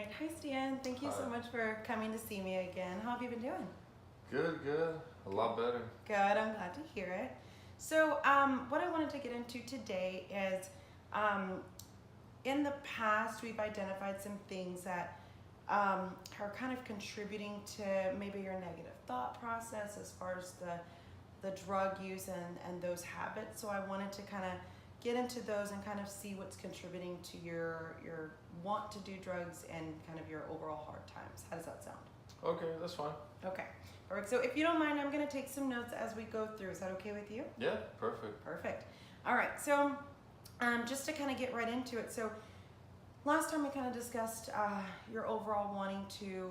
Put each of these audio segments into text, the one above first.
right. Hi, Stan. Thank you so Hi. much for coming to see me again. How have you been doing? Good, good. A lot better. Good. I'm glad to hear it. So, what I wanted to get into today is um, in the past, we've identified some things that are kind of contributing to maybe your negative thought process as far as the drug use and those habits. So, I wanted to kind of get into those and kind of see what's contributing to your want to do drugs and kind of your overall hard times. How does that sound? Okay, that's fine. Okay. Perfect. So if you don't mind, I'm going to take some notes as we go through. Is that okay with you? Yeah, perfect. Perfect. All right. So just to kind of get right into it. So last time we kind of discussed your overall wanting to,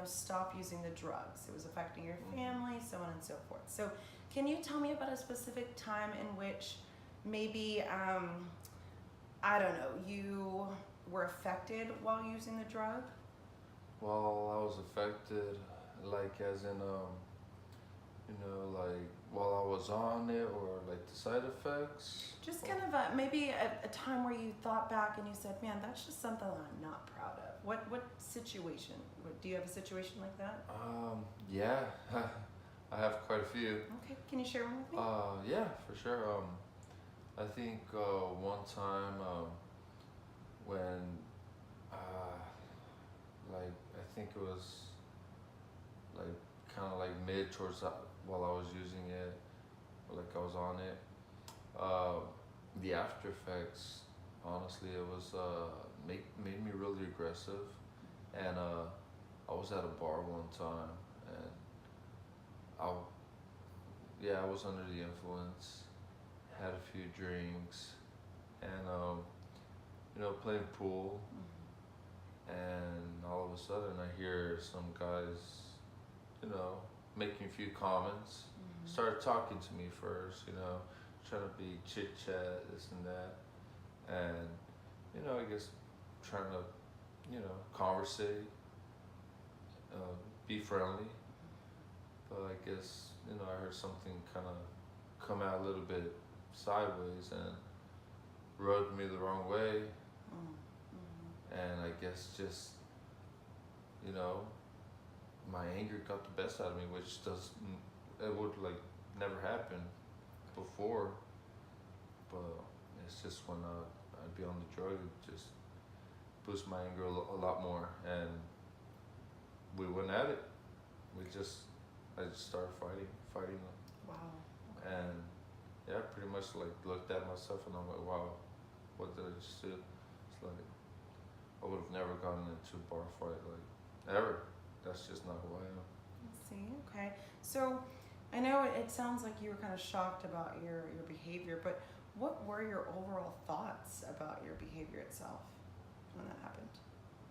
stop using the drugs. It was affecting your family, so on and so forth. So can you tell me about a specific time in which maybe, I don't know, you were affected while using the drug? Well, I was affected, like, as in, like, while I was on it, or like the side effects. Just kind of maybe a time where you thought back and you said, man, that's just something that I'm not proud of. What situation? Do you have a situation like that? Yeah, I have quite a few. Okay, can you share one with me? Yeah, for sure. I think one time when, like, I think it was like kind of like mid towards while I was using it, or like I was on it. The after effects, honestly, it was made me really aggressive, and I was at a bar one time, and I yeah, I was under the influence, had a few drinks, and playing pool, and all of a sudden I hear some guys, you know, making a few comments. Started talking to me first, trying to be chit chat, this and that, and I guess trying to, conversate, be friendly. But I guess I heard something kind of come out a little bit sideways and rubbed me the wrong way, and I guess just you know my anger got the best out of me, which does it would like never happen before, but it's just when I'd be on the drug, it just boost my anger a lot more, and we went at it. I just started fighting them, Wow. Okay. and yeah, pretty much like looked at myself and I'm like, wow, what did I just do? It's like I would have never gotten into a bar fight like ever. That's just not who I am. Let's see. Okay. So I know it sounds like you were kind of shocked about your behavior, but what were your overall thoughts about your behavior itself when that happened?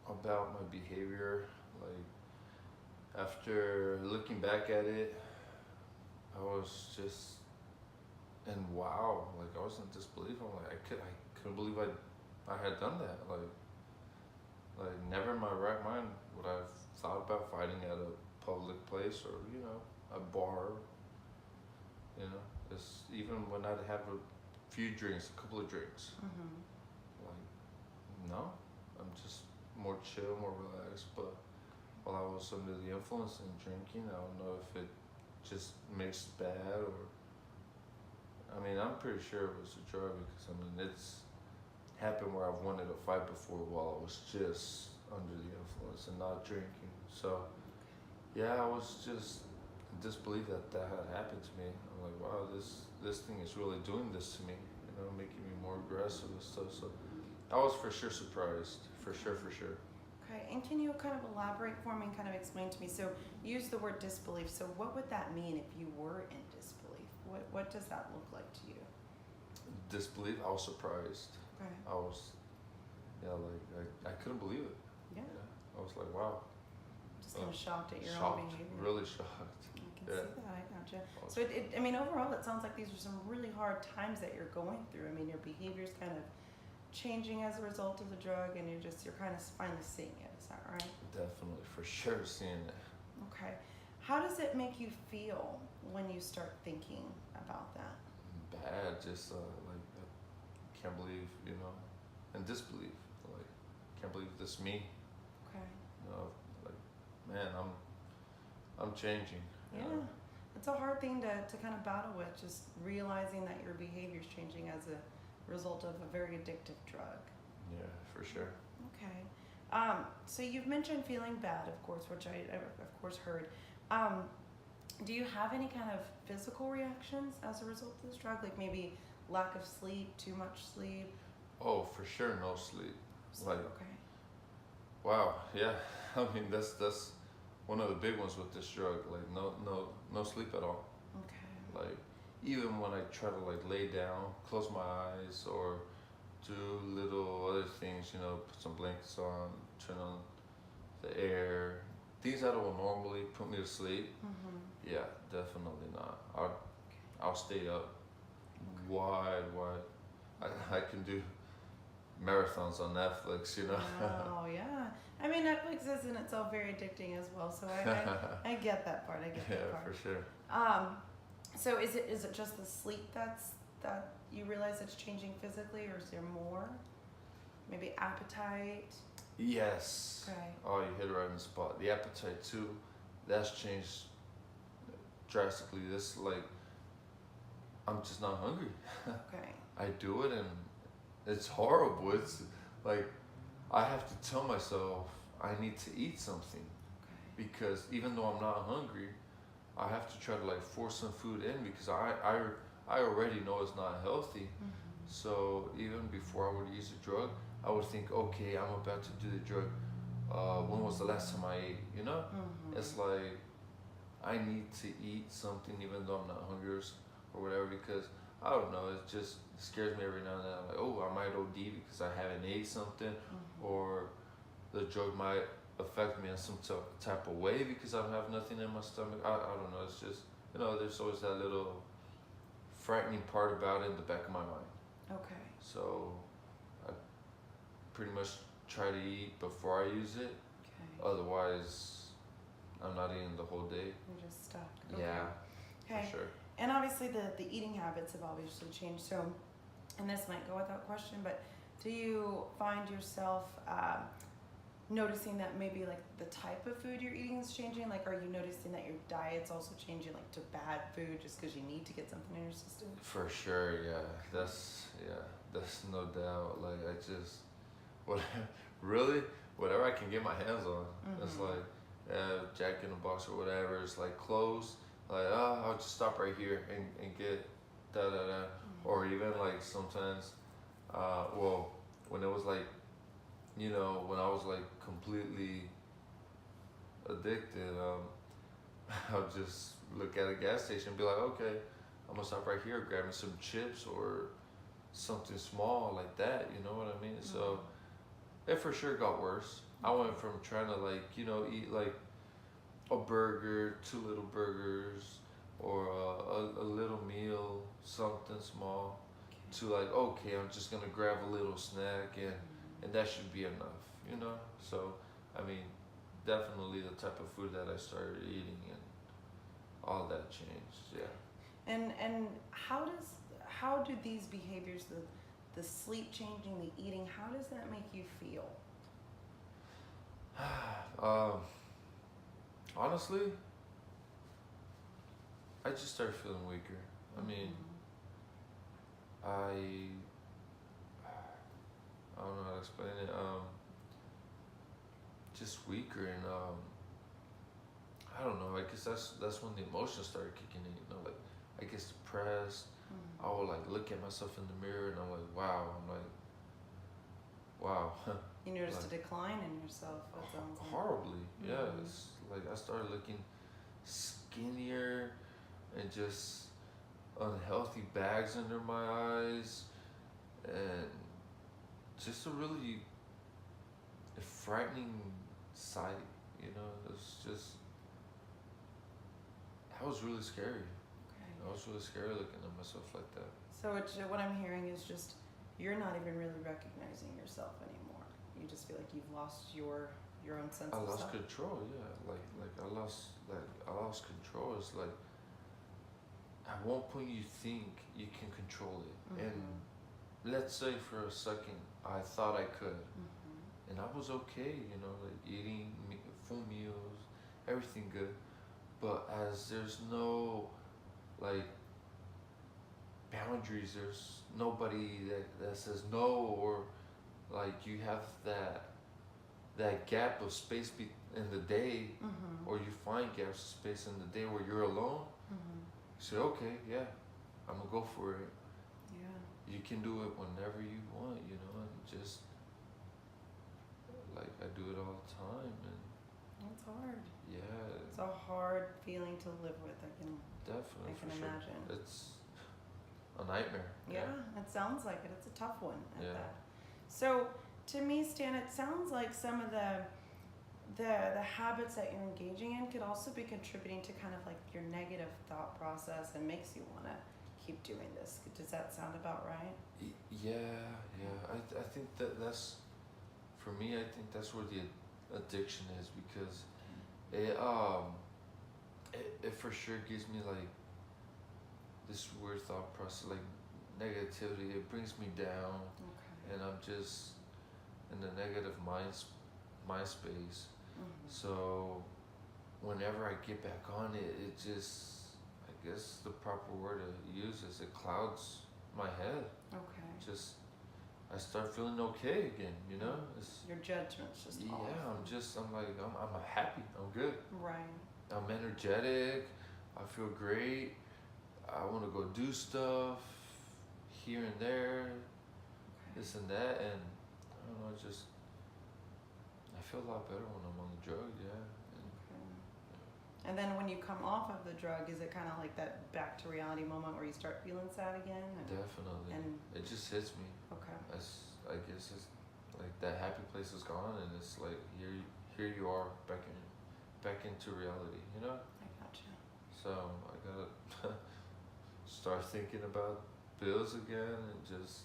About my behavior, like after looking back at it, I was just in wow, like I was in disbelief. I'm like I couldn't believe I had done that. Like never in my right mind would I have thought about fighting at a public place or a bar. It's even when I'd have a few drinks, a couple of drinks. Like no, I'm just more chill, more relaxed. But while I was under the influence and drinking, I don't know if it just mixed bad or. I mean, I'm pretty sure it was a drug because it's happened where I've wanted to fight before while I was just under the influence and not drinking. So yeah, I was just in disbelief that had happened to me. I'm like, wow, this thing is really doing this to me, making me more aggressive and stuff. So I was for sure surprised, for sure. Okay, and can you kind of elaborate for me and kind of explain to me? So, use the word disbelief. So, what would that mean if you were in disbelief? What does that look like to you? Disbelief, I was surprised. Okay. I was, yeah, like I couldn't believe it. Yeah. I was like, wow. Just kind of shocked at your Shocked, own behavior. really shocked. I can Yeah. see that. I gotcha. So, I mean, overall, it sounds like these are some really hard times that you're going through. I mean, your behavior's kind of changing as a result of the drug, and you're kind of finally seeing it. Is that right? Definitely, for sure, seeing it. Okay. How does it make you feel when you start thinking about that? Bad, just like I can't believe, and disbelief. Like, can't believe this me. Okay. You know, like, man, I'm changing. you Yeah. know. It's a hard thing to kind of battle with, just realizing that your behavior's changing as a result of a very addictive drug. Yeah, for sure. Okay. So you've mentioned feeling bad, of course, which I of course heard. Um, do you have any kind of physical reactions as a result of this drug? Like maybe lack of sleep, too much sleep? Oh, for sure, no sleep. Like, Okay. wow, yeah. I mean, that's one of the big ones with this drug. Like, no sleep at all. Okay. Like, even when I try to like lay down, close my eyes, or do little other things, put some blankets on, turn on the air, things that will normally put me to sleep. Mm-hmm. Yeah, definitely not. I'll stay up wide. I can do marathons on Netflix. Oh yeah. I mean, Netflix is in itself very addicting as well, so I get that part. I get Yeah, that part. for sure. So is it just the sleep that you realize it's changing physically, or is there more? Maybe appetite. Yes. Okay. Oh, you hit it right on the spot. The appetite too, that's changed drastically. This like, I'm just not hungry. Okay. I do it and it's horrible. It's like I have to tell myself I need to eat something Okay. because even though I'm not hungry, I have to try to like force some food in because I already know it's not healthy. Mm-hmm. So even before I would use the drug, I would think, okay, I'm about to do the drug. When was the last time I ate? Mm-hmm. It's like I need to eat something even though I'm not hungry or whatever because I don't know. It just scares me every now and then. I'm like, oh, I might OD because I haven't ate something, Mm-hmm. or the drug might affect me in some type of way because I don't have nothing in my stomach. I don't know. It's just there's always that little frightening part about it in the back of my mind. Okay. So I pretty much try to eat before I use it. Okay. Otherwise, I'm not eating the whole day. You're just stuck. Yeah, Okay. for sure. And obviously the eating habits have obviously changed. So, and this might go without question, but do you find yourself noticing that maybe like the type of food you're eating is changing? Like, are you noticing that your diet's also changing, like to bad food just because you need to get something in your system? For sure, yeah. That's no doubt. Like I just, what, really, whatever I can get my hands on. It's Mhm. like, Jack in the Box or whatever. It's like clothes. Like, I'll just stop right here and get da da da. Or even like sometimes, well, when it was like, when I was like completely addicted, I'll just look at a gas station and be like, okay, I'm gonna stop right here, grab me some chips or something small like that. You know what I mean? So it for sure got worse. I went from trying to like, eat like a burger, two little burgers, or a little meal, something small, to like, okay, I'm just gonna grab a little snack and that should be enough. So, I mean, definitely the type of food that I started eating and all that changed. Yeah. And how do these behaviors, the sleep changing, the eating, how does that make you feel? Honestly, I just started feeling weaker. I mean, I don't know how to explain it. Just weaker and I don't know. I guess that's when the emotions started kicking in. Like I get depressed. I will like look at myself in the mirror and I'm like, wow. I'm like, wow. You noticed Like, a decline in yourself. That sounds like. horribly. Yeah. Mhm. It's like I started looking skinnier and just unhealthy bags under my eyes and just a really frightening sight. It's just that was really scary. Okay. I was really scary looking at myself like that. So what I'm hearing is just you're not even really recognizing yourself anymore. You just feel like you've lost your own sense I of lost self. control. Yeah, I lost control. It's like at one point you think you can control it, and let's say for a second I thought I could, and I was okay, like eating full meals, everything good. But as there's no like boundaries, there's nobody that says no, or like you have that gap of space in the day, Mm-hmm. or you find gaps of space in the day where you're alone. Mm-hmm. You say, okay, yeah, I'm gonna go for it. Yeah. You can do it whenever you want, and just like I do it all the time, and It's hard. yeah, It's a hard feeling to live with. I can definitely can for sure. imagine. It's a nightmare. Yeah, it sounds like it. It's a tough one at Yeah. that. So to me, Stan, it sounds like some of the habits that you're engaging in could also be contributing to kind of like your negative thought process and makes you want to keep doing this. Does that sound about right? Yeah. I think that's for me. I think that's where the addiction is, because it for sure gives me like this weird thought process, like negativity. It brings me down, Okay. and I'm just in the negative mind space. Mm-hmm. So whenever I get back on it, it just, I guess the proper word to use is, it clouds my head. Okay. Just I start feeling okay again. It's Your judgment's just off. yeah. I'm happy. I'm good. Right. I'm energetic. I feel great. I want to go do stuff here and there, Okay. this and that, and I don't know. Just I feel a lot better when I'm on the drug. Yeah. Okay. And then when you come off of the drug, is it kind of like that back to reality moment where you start feeling sad again? Definitely. And It just hits me. okay. I guess it's like that happy place is gone, and it's like here you are back into reality. I gotcha. So I gotta start thinking about bills again, and just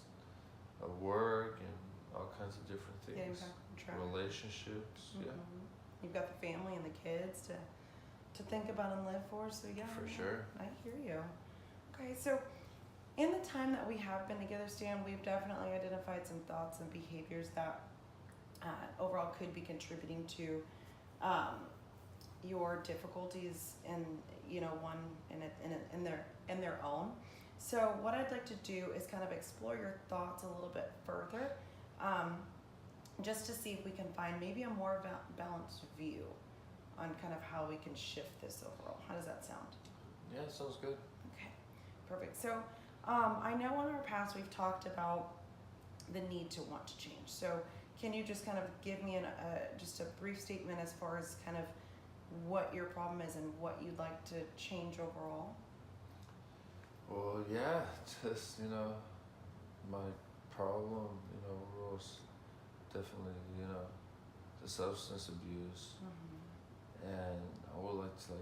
work and all kinds of different Getting things, back on track. relationships. Yeah, Mhm. You've got the family and the kids to think about and live for. So yeah. for sure. I hear you. Okay, so in the time that we have been together, Stan, we've definitely identified some thoughts and behaviors that overall could be contributing to your difficulties in one in their own. So what I'd like to do is kind of explore your thoughts a little bit further, just to see if we can find maybe a more balanced view on kind of how we can shift this overall. How does that sound? Yeah, sounds good. Okay, perfect. So I know in our past we've talked about the need to want to change. So can you just kind of give me just a brief statement as far as kind of what your problem is and what you'd like to change overall? Well, yeah, just my problem, was definitely the substance abuse, Mm-hmm. and I would like to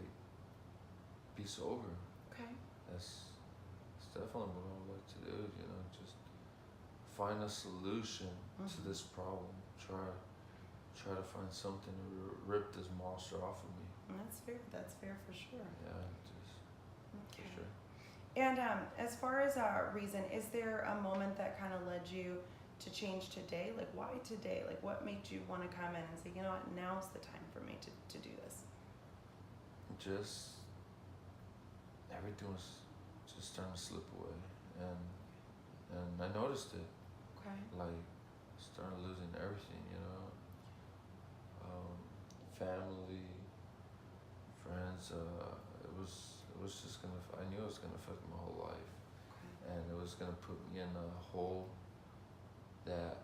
be sober. Okay. That's definitely what I would like to do. Just find a solution to this problem. Try to find something to rip this monster off of me. That's fair. That's fair for sure. Yeah, just Okay. for sure. And as far as reason, is there a moment that kind of led you to change today? Like, why today? Like, what made you want to come in and say, you know what, now's the time for me to do this? Just everything was just starting to slip away, and I noticed it. Okay. Like, started losing everything. Family, friends. It was just gonna. I knew it was gonna affect my whole life, Okay. and it was gonna put me in a hole that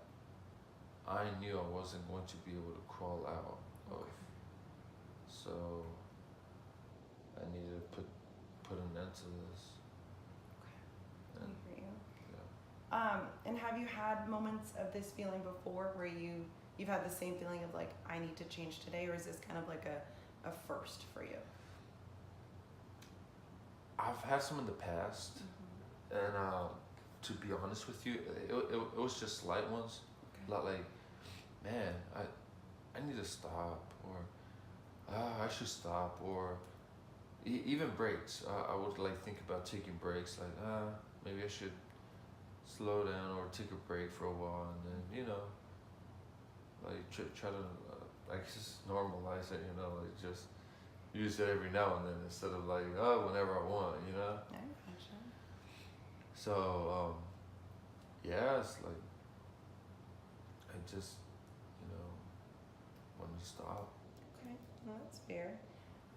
I knew I wasn't going to be able to crawl out of. Okay. So I needed to put an end to this. Okay. And I hear you. yeah. And have you had moments of this feeling before where you've had the same feeling of like, I need to change today, or is this kind of like a first for you? I've had some in the past, and to be honest with you, it was just slight ones. Okay. Like, man, I need to stop, or I should stop, or even breaks. I would think about taking breaks, maybe I should slow down or take a break for a while, and then like try to like just normalize it, you know, like just use it every now and then instead of like whenever I want, you know. I gotcha. So yeah, it's like I just want to stop. Okay, well, that's fair.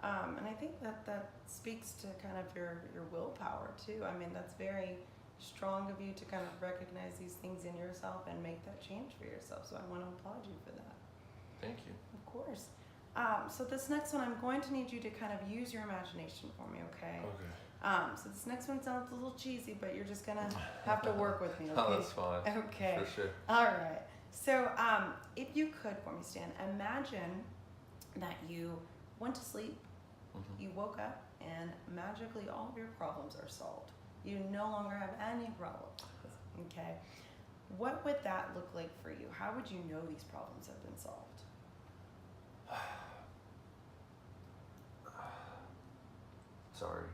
And I think that speaks to kind of your willpower too. I mean, that's very strong of you to kind of recognize these things in yourself and make that change for yourself. So I want to applaud you for that. Thank you. Of course. So this next one, I'm going to need you to kind of use your imagination for me, okay? Okay. So this next one sounds a little cheesy, but you're just gonna have to work with me, okay? Oh, that's fine. Okay. For sure. All right. So if you could for me, Stan, imagine that you went to sleep, Mm-hmm. you woke up, and magically all of your problems are solved. You no longer have any problems. Okay. What would that look like for you? How would you know these problems have been solved? Sorry.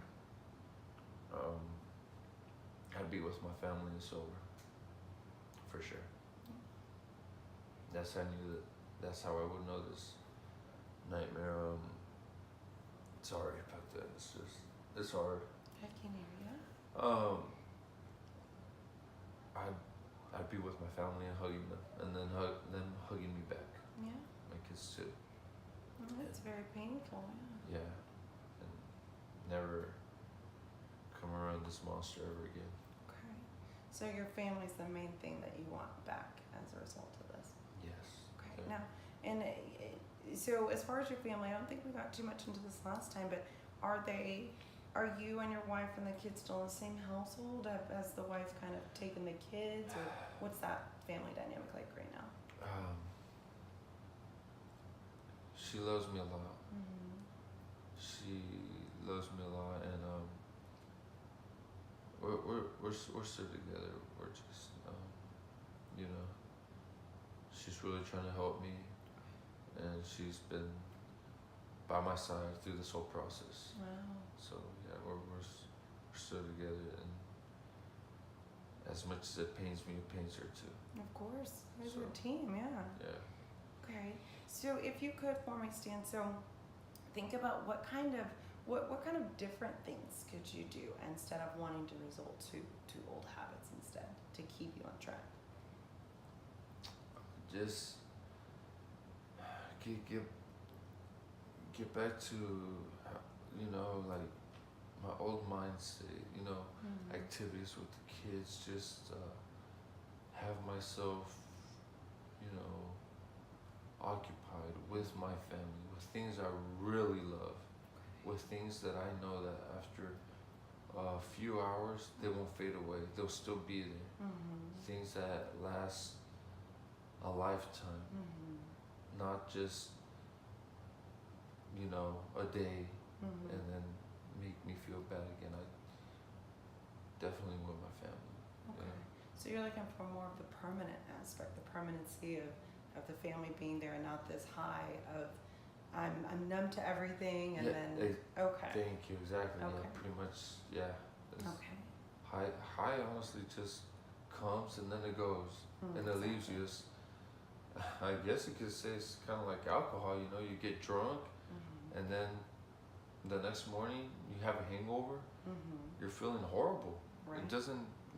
I'd be with my family and sober. For sure. That's how I would know this nightmare. Sorry about that. It's hard. I can hear you. I'd be with my family and hugging them, and then them hugging me back. Yeah. My kids too. Well, that's very painful. Yeah. Yeah, and never come around this monster ever again. Okay. So your family's the main thing that you want back as a result of this. Yes. Okay. Yeah. Now, and so as far as your family, I don't think we got too much into this last time, but are you and your wife and the kids still in the same household? Has the wife kind of taken the kids, or what's that family dynamic like right now? She loves me a lot. Mm-hmm. She loves me a lot, and we're still together. We're just she's really trying to help me, and she's been by my side through this whole process. Wow. So yeah, we're still together, and as much as it pains me, it pains her too. Of course. There's So- your team, yeah. Yeah. Okay. So if you could for me, Stan, so think about what kind of different things could you do instead of wanting to resort to old habits instead to keep you on track? Just get back to like my old mindset. Mm-hmm. Activities with the kids. Just have myself occupied with my family, with things I really love, with things that I know that after a few hours they won't fade away. They'll still be there. Mm-hmm. Things that last a lifetime, Mm-hmm. not just a day Mm-hmm. and then make me feel bad again. I definitely want my family. Okay. So you're looking for more of the permanent aspect, the permanency of the family being there, and not this high of I'm numb to everything, and Yeah, then okay. Thank you. Exactly. Okay. Yeah, pretty much. Yeah. It's Okay. high honestly just comes and then it goes and it leaves you. It's, I guess you could say it's kind of like alcohol. You get drunk Mm-hmm. and then the next morning you have a hangover. Mm-hmm. You're feeling horrible. Right.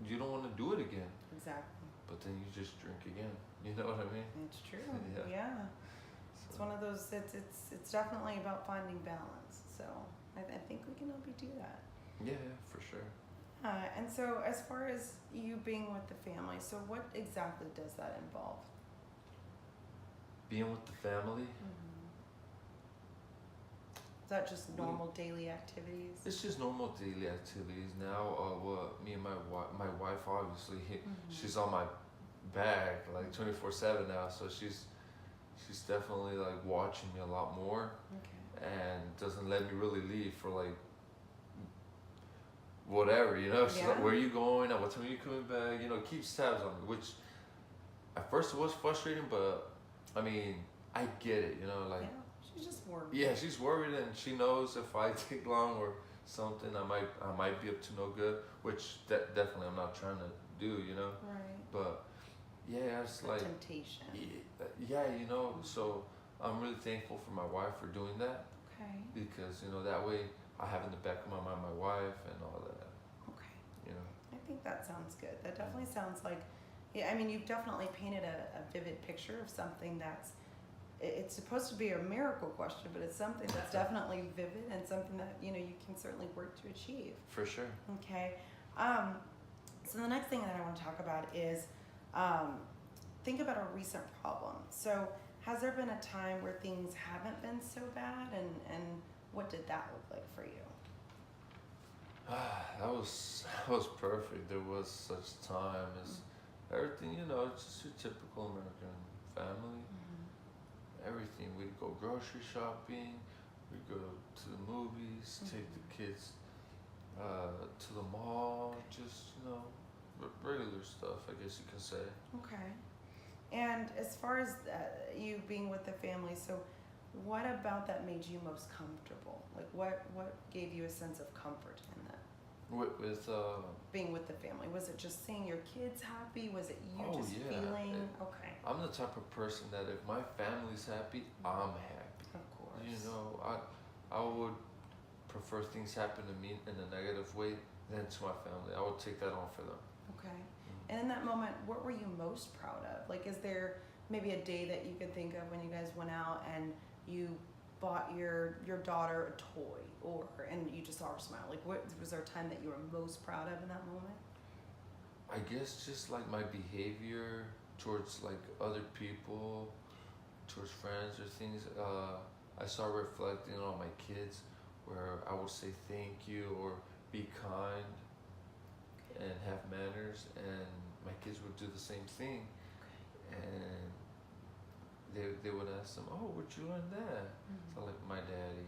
You don't want to do it again. Exactly. But then you just drink again. You know what I mean? It's true. Yeah. Yeah. It's one of those. It's definitely about finding balance. So I think we can help you do that. Yeah, for sure. And so as far as you being with the family, so what exactly does that involve? Being with the family, Is that just normal daily activities? it's just normal daily activities now. What me and my wife obviously, she's on my back like 24/7 now, so she's definitely like watching me a lot more Okay. and doesn't let me really leave for like whatever, She's Yeah. like, where are you going? At what time are you coming back? Keeps tabs on me, which at first it was frustrating, but I mean, I get it, like. Yeah. She's just worried. Yeah, she's worried, and she knows if I take long or something, I might be up to no good. Which definitely I'm not trying to do, Right. But yeah, it's the like, temptation. yeah, you know, so I'm really thankful for my wife for doing that Okay. because, you know, that way I have in the back of my mind my wife and all that, Okay. you know. I think that sounds good. That definitely sounds like, yeah, I mean, you've definitely painted a vivid picture of something that's, it's supposed to be a miracle question, but it's something that's definitely vivid and something that, you know, you can certainly work to achieve. For sure. Okay. So the next thing that I want to talk about is think about a recent problem. So has there been a time where things haven't been so bad, and what did that look like for you? That was perfect. There was such time as everything, you know, it's just your typical American family. Everything. We'd go grocery shopping, we'd go to the movies, take the kids to the mall, just, you know, regular stuff, I guess you can say. Okay. And as far as you being with the family, so what about that made you most comfortable? Like what gave you a sense of comfort in that? With Being with the family, was it just seeing your kids happy? Was it you Oh, just yeah. feeling okay? I'm the type of person that if my family's happy, I'm happy. Of course. You know, I would prefer things happen to me in a negative way than to my family. I would take that on for them. Okay. And in that moment, what were you most proud of? Like, is there maybe a day that you could think of when you guys went out and you bought your daughter a toy, or and you just saw her smile? Like, what was there a time that you were most proud of in that moment? I guess just like my behavior towards like other people, towards friends or things. I saw reflecting on my kids where I would say thank you or be kind and have manners, and my kids would do the same thing, and they would ask them, "Oh, where'd you learn that?" So like my daddy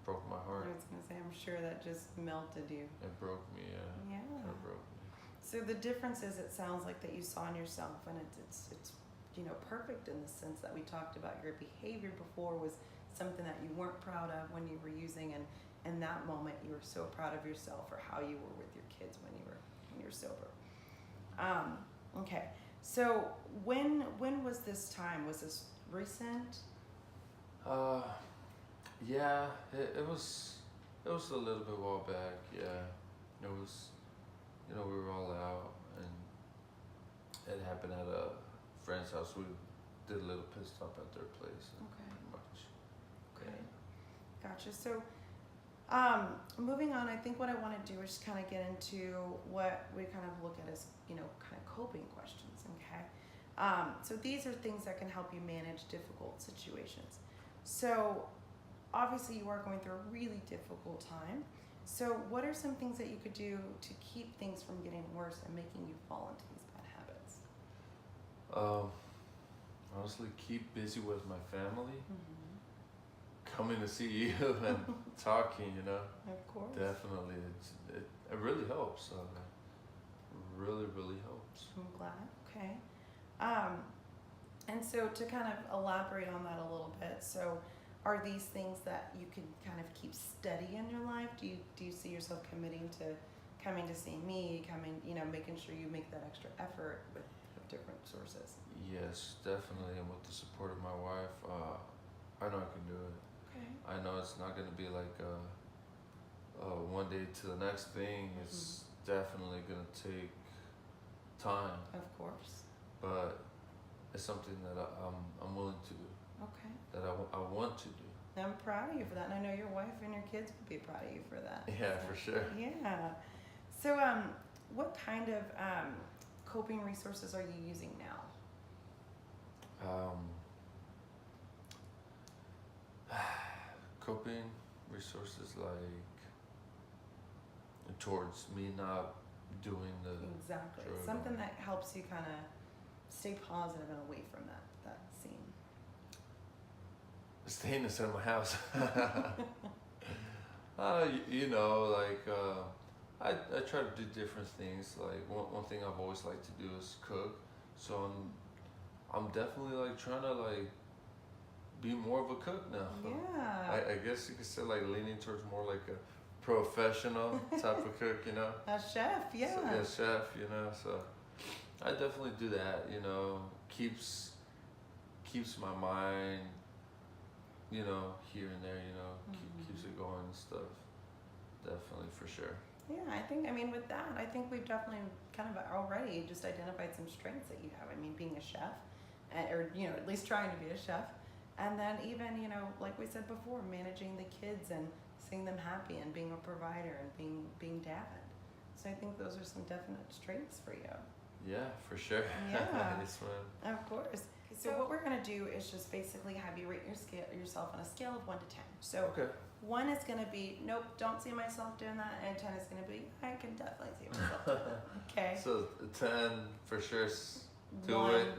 broke my I heart. was gonna say, I'm sure that just melted you. It broke me. Yeah. It broke me. So the difference is, it sounds like that you saw in yourself, and it's you know, perfect in the sense that we talked about your behavior before was something that you weren't proud of when you were using, and in that moment you were so proud of yourself for how you were with your kids when you were sober. Okay. So when was this time? Was this recent? Yeah, it was a little bit while back. Yeah, it was. You know, we were all out, and it happened at a friend's house. We did a little pit stop at their place. Okay. Pretty much. Okay. Gotcha. So, moving on, I think what I want to do is just kind of get into what we kind of look at as, you know, kind of coping questions, okay? So these are things that can help you manage difficult situations. So, obviously you are going through a really difficult time. So what are some things that you could do to keep things from getting worse and making you fall into these bad habits? Honestly, keep busy with my family. Mm-hmm. Coming to see you and talking, you know. Of course. Definitely, it really helps. Really, really helps. I'm glad. Okay. And so to kind of elaborate on that a little bit, so are these things that you can kind of keep steady in your life? Do you see yourself committing to coming to see me, you know, making sure you make that extra effort with different sources? Yes, definitely, and with the support of my wife, I know I can do it. Okay. I know it's not going to be like one day to the next thing. It's definitely going to take time, Of course. but it's something that I'm willing to do, Okay. that I want to do. I'm proud of you for that, and I know your wife and your kids would be proud of you for that. Yeah, for sure. Yeah. So, what kind of coping resources are you using now? Coping resources like towards me not doing the Exactly. drug. Something that helps you kind of stay positive and away from that scene. Staying inside of my house. You know, like I try to do different things. Like one thing I've always liked to do is cook. So I'm definitely like trying to like be more of a cook now. Yeah. I guess you could say like leaning towards more like a professional type of cook, you know. A chef, yeah. So, yeah, chef, you know. So I definitely do that. You know, keeps my mind, you know, here and there. You know, keeps it going and stuff. Definitely, for sure. Yeah, I mean, with that, I think we've definitely kind of already just identified some strengths that you have. I mean, being a chef, or, you know, at least trying to be a chef. And then even, you know, like we said before, managing the kids and seeing them happy and being a provider and being dad. So I think those are some definite strengths for you. Yeah, for sure. Yeah. Yes, ma'am. Of course. So what we're gonna do is just basically have you rate yourself on a scale of 1 to 10. So Okay. 1 is gonna be nope, don't see myself doing that, and 10 is gonna be I can definitely see myself doing that. Okay. So 10 for sure, do 1, it,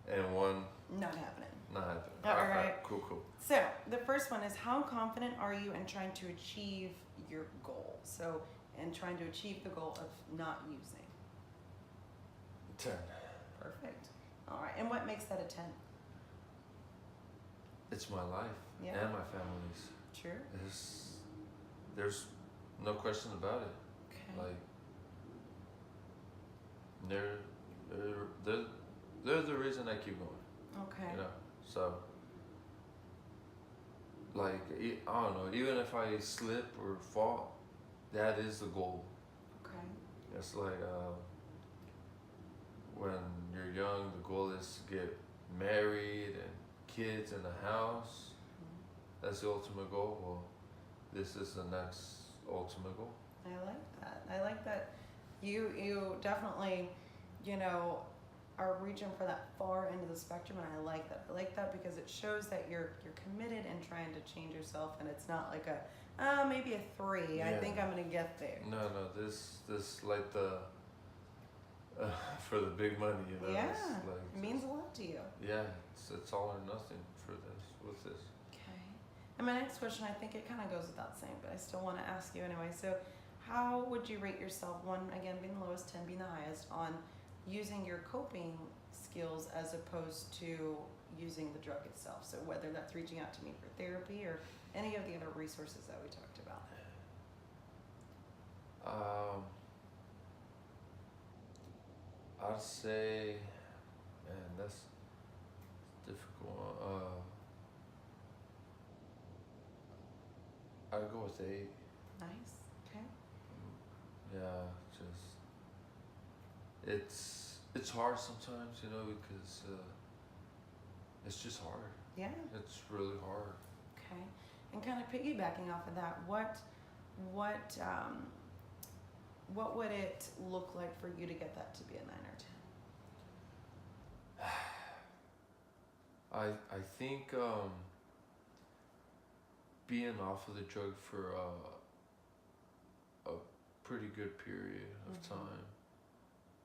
and 1 not happening. not happening. All right. Cool. So the first one is how confident are you in trying to achieve your goal? So in trying to achieve the goal of not using. 10. Perfect. All right. And what makes that a 10? It's my life Yeah. and my family's. Sure. There's no question about it. Okay. Like they're the reason I keep going. Okay. You know, so like I don't know. Even if I slip or fall, that is the goal. Okay. It's like when you're young, the goal is to get married and kids in the house. That's the ultimate goal. Well, this is the next ultimate goal. I like that. I like that you definitely, you know, are reaching for that far end of the spectrum, and I like that. I like that because it shows that you're committed and trying to change yourself, and it's not like a maybe a 3. I Yeah. think I'm gonna get there. No, this like the for the big money, you know. Yeah, It's like it means a lot to you. yeah, it's all or nothing for this with this. Okay. And my next question, I think it kind of goes without saying, but I still want to ask you anyway. So, how would you rate yourself? 1 again being the lowest, 10 being the highest, on using your coping skills as opposed to using the drug itself. So whether that's reaching out to me for therapy or any of the other resources that we talked about. I'd say, man, that's difficult. I'd go with 8. Nice. Okay. Yeah, it's hard sometimes, you know, because it's just hard. Yeah. It's really hard. Okay. And kind of piggybacking off of that, what would it look like for you to get that to be a 9 or 10? I think being off of the drug for a pretty good period of time,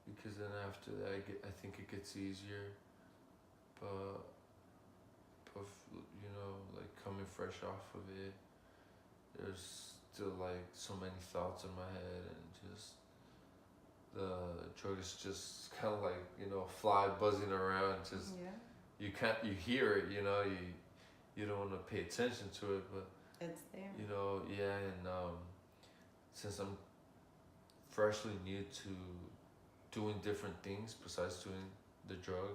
because then after that I think it gets easier, but you know, like coming fresh off of it, there's still like so many thoughts in my head, and just the drug is just kind of like, you know, a fly buzzing around, just you hear it, you know, you don't want to pay attention to it, but it's there. you know, yeah. And since I'm freshly new to doing different things besides doing the drug,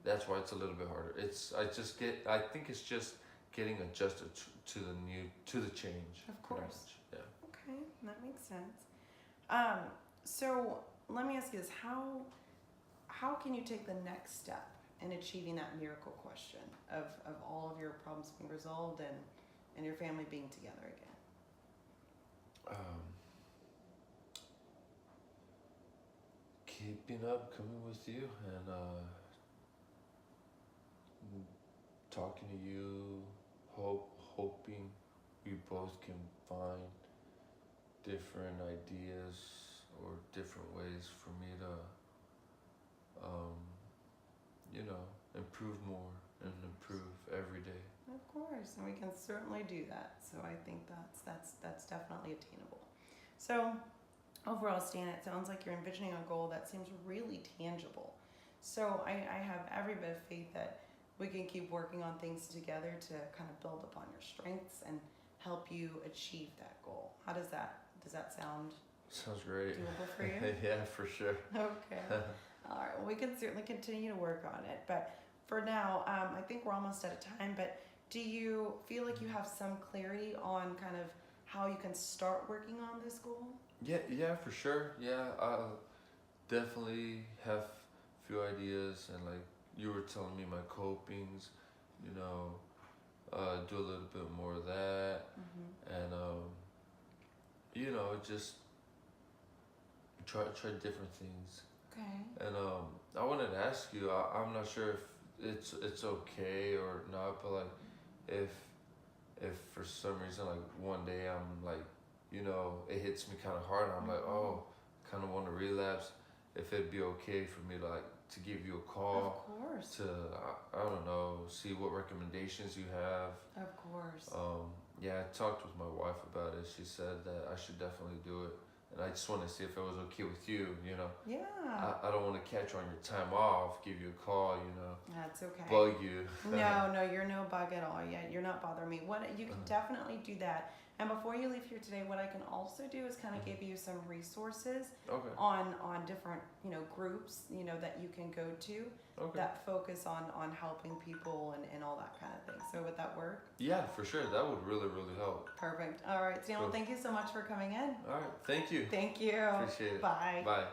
that's why it's a little bit harder. I think it's just getting adjusted to the change. Of course. Yeah. Okay, that makes sense. So let me ask you this: how can you take the next step in achieving that miracle question of all of your problems being resolved and your family being together again? Keeping up, coming with you, and talking to you, hoping we both can find different ideas or different ways for me to, you know, improve more and improve every day. Of course, and we can certainly do that. So I think that's definitely attainable. So overall, Stan, it sounds like you're envisioning a goal that seems really tangible. So I have every bit of faith that we can keep working on things together to kind of build upon your strengths and help you achieve that goal. Does that sound Sounds great. doable for you? Yeah, for sure. Okay. All right, well, we can certainly continue to work on it, but for now, I think we're almost out of time, but do you feel like you have some clarity on kind of how you can start working on this goal? Yeah, for sure. Yeah, I definitely have a few ideas, and like you were telling me my copings, you know, do a little bit more of that, Mm-hmm. and you know, just try different things. Okay. And I wanted to ask you, I'm not sure if it's okay or not, but like if for some reason like one day I'm like, you know, it hits me kind of hard, and I'm like, Mhm. oh, kind of want to relapse, if it'd be okay for me to like to give you a Of call course. to I don't know, see what recommendations you have. Of course. Yeah, I talked with my wife about it. She said that I should definitely do it, and I just want to see if it was okay with you. You know, Yeah. I don't want to catch you on your time off, give you a call, you know, That's okay. bug you. No, you're no bug at all. Yeah, you're not bothering me. What you can definitely do that. And before you leave here today, what I can also do is kind of give you some resources Okay. on different groups that you can go to Okay. that focus on helping people and all that kind of thing. So would that work? Yeah, for sure. That would really help. Perfect. All right, Daniel. Cool. Thank you so much for coming in. All right. Thank you. Thank you. Appreciate it. Bye. Bye.